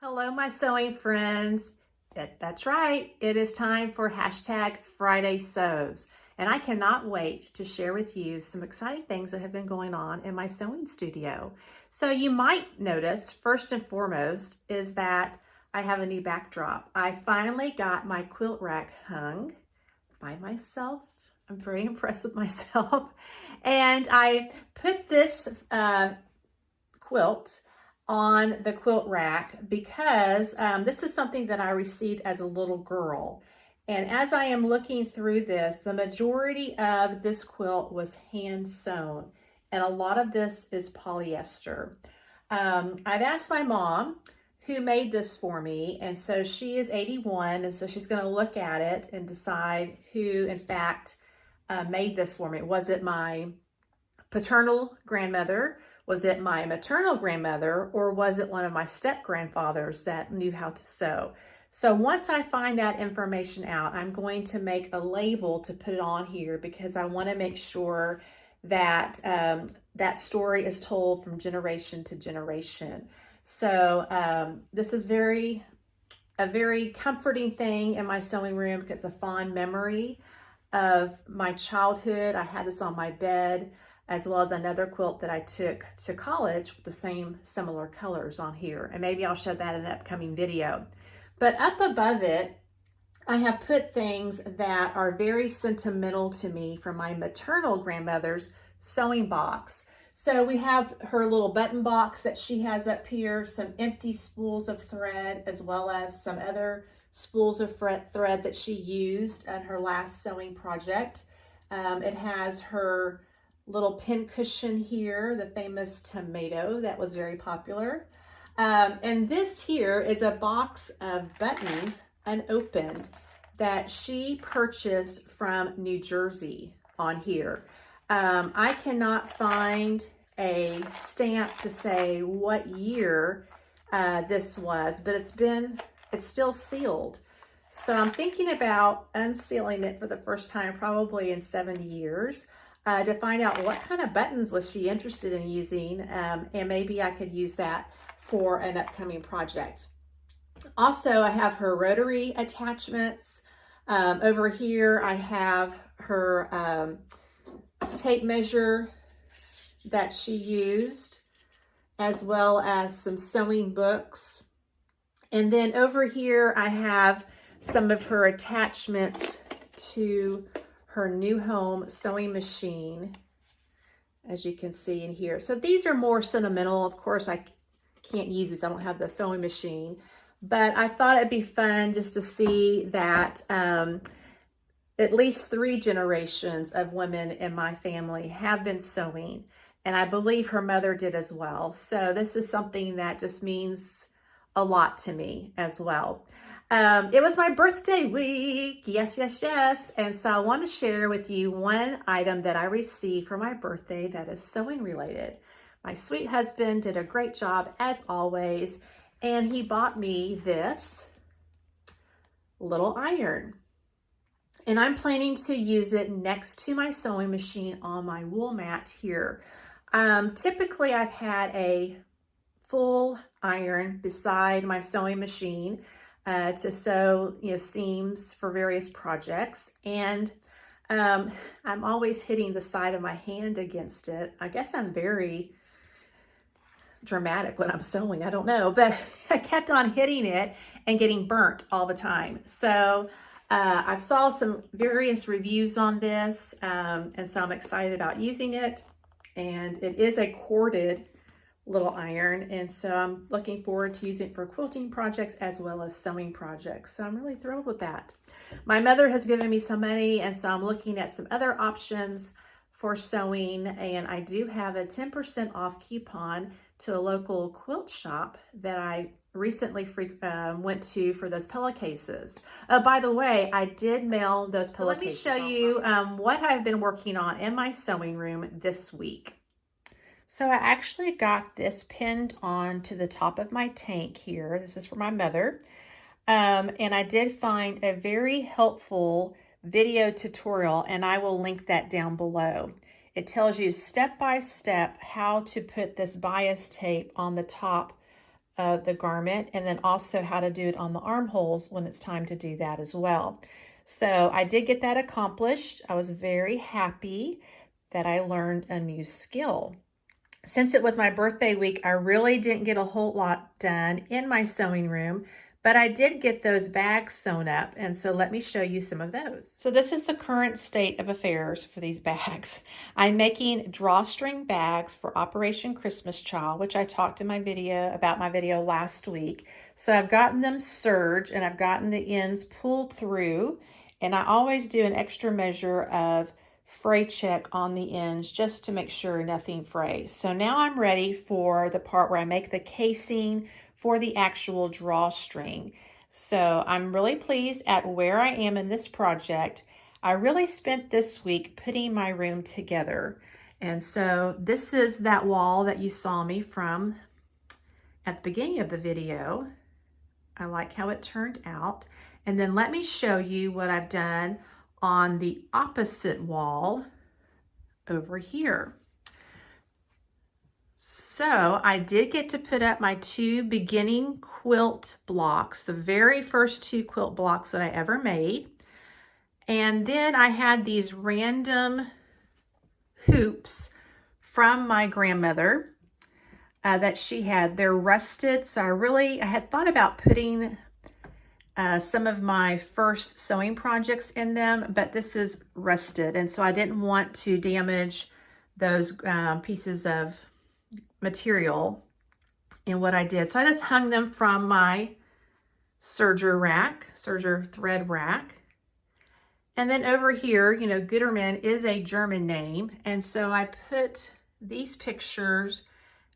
Hello, my sewing friends. That's right. It is time for hashtag Friday Sews. And I cannot wait to share with you some exciting things that have been going on in my sewing studio. So you might notice, first and foremost, is that I have a new backdrop. I finally got my quilt rack hung by myself. I'm very impressed with myself. And I put this quilt on the quilt rack because this is something that I received as a little girl. And as I am looking through this, the majority of this quilt was hand sewn, and a lot of this is polyester. I've asked my mom, who made this for me, and so she is 81, and so she's going to look at it and decide who, in fact, made this for me. Was it my paternal grandmother? Was it my maternal grandmother, or was it one of my step-grandfathers that knew how to sew? So once I find that information out, I'm going to make a label to put it on here because I want to make sure that that story is told from generation to generation. So this is a very comforting thing in my sewing room because it's a fond memory of my childhood. I had this on my bed, as well as another quilt that I took to college with the same similar colors on here. And maybe I'll show that in an upcoming video. But up above it, I have put things that are very sentimental to me from my maternal grandmother's sewing box. So we have her little button box that she has up here, some empty spools of thread, as well as some other spools of thread that she used in her last sewing project. It has her little pincushion here, the famous tomato that was very popular. And this here is a box of buttons unopened that she purchased from New Jersey on here. I cannot find a stamp to say what year this was, but it's still sealed. So I'm thinking about unsealing it for the first time probably in 70 years. To find out what kind of buttons was she interested in using, and maybe I could use that for an upcoming project. Also, I have her rotary attachments. Over here, I have her tape measure that she used, as well as some sewing books. And then over here, I have some of her attachments to her new home sewing machine, as you can see in here. So these are more sentimental. Of course, I can't use this. I don't have the sewing machine, but I thought it'd be fun just to see that at least 3 generations of women in my family have been sewing, and I believe her mother did as well. So this is something that just means a lot to me as well. It was my birthday week. Yes, yes, yes. And so I want to share with you one item that I received for my birthday that is sewing related. My sweet husband did a great job as always, and he bought me this little iron. And I'm planning to use it next to my sewing machine on my wool mat here. Typically I've had a full iron beside my sewing machine to sew, seams for various projects. And I'm always hitting the side of my hand against it. I guess I'm very dramatic when I'm sewing, I don't know, but I kept on hitting it and getting burnt all the time. So I saw some various reviews on this, and so I'm excited about using it. And it is a corded little iron, and so I'm looking forward to using it for quilting projects as well as sewing projects. So I'm really thrilled with that. My mother has given me some money, and so I'm looking at some other options for sewing, and I do have a 10% off coupon to a local quilt shop that I recently went to for those pillowcases. By the way, I did mail those pillowcases. So let me show you what I've been working on in my sewing room this week. So I actually got this pinned on to the top of my tank here. This is for my mother. And I did find a very helpful video tutorial, and I will link that down below. It tells you step by step how to put this bias tape on the top of the garment, and then also how to do it on the armholes when it's time to do that as well. So I did get that accomplished. I was very happy that I learned a new skill. Since it was my birthday week, I really didn't get a whole lot done in my sewing room, but I did get those bags sewn up, and so let me show you some of those. So this is the current state of affairs for these bags. I'm making drawstring bags for Operation Christmas Child, which I talked in my video about last week. So I've gotten them serged and I've gotten the ends pulled through, and I always do an extra measure of fray check on the ends just to make sure nothing frays. So now I'm ready for the part where I make the casing for the actual drawstring. So I'm really pleased at where I am in this project. I really spent this week putting my room together. And so this is that wall that you saw me from at the beginning of the video. I like how it turned out. And then let me show you what I've done on the opposite wall over here. So I did get to put up my 2 beginning quilt blocks, the very first 2 quilt blocks that I ever made. And then I had these random hoops from my grandmother that she had. They're rusted, so I had thought about putting some of my first sewing projects in them, but this is rusted, and so I didn't want to damage those pieces of material in what I did. So I just hung them from my serger thread rack. And then over here, you know, Gutermann is a German name, and so I put these pictures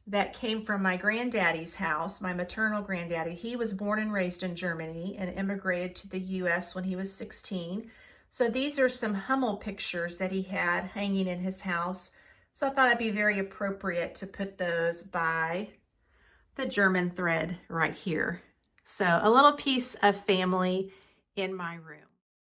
that came from my granddaddy's house, my maternal granddaddy. He was born and raised in Germany and immigrated to the US when he was 16. So these are some Hummel pictures that he had hanging in his house. So I thought it'd be very appropriate to put those by the German thread right here. So a little piece of family in my room.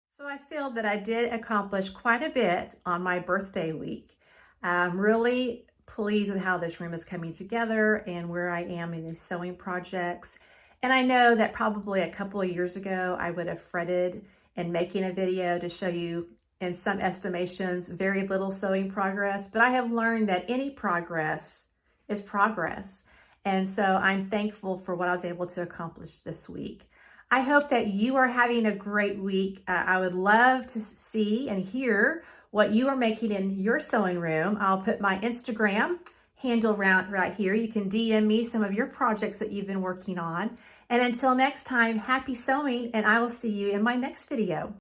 So I feel that I did accomplish quite a bit on my birthday week. I'm really pleased with how this room is coming together and where I am in these sewing projects. And I know that probably a couple of years ago, I would have fretted in making a video to show you, in some estimations, very little sewing progress, but I have learned that any progress is progress. And so I'm thankful for what I was able to accomplish this week. I hope that you are having a great week. I would love to see and hear what you are making in your sewing room. I'll put my Instagram handle right here. You can DM me some of your projects that you've been working on. And until next time, happy sewing, and I will see you in my next video.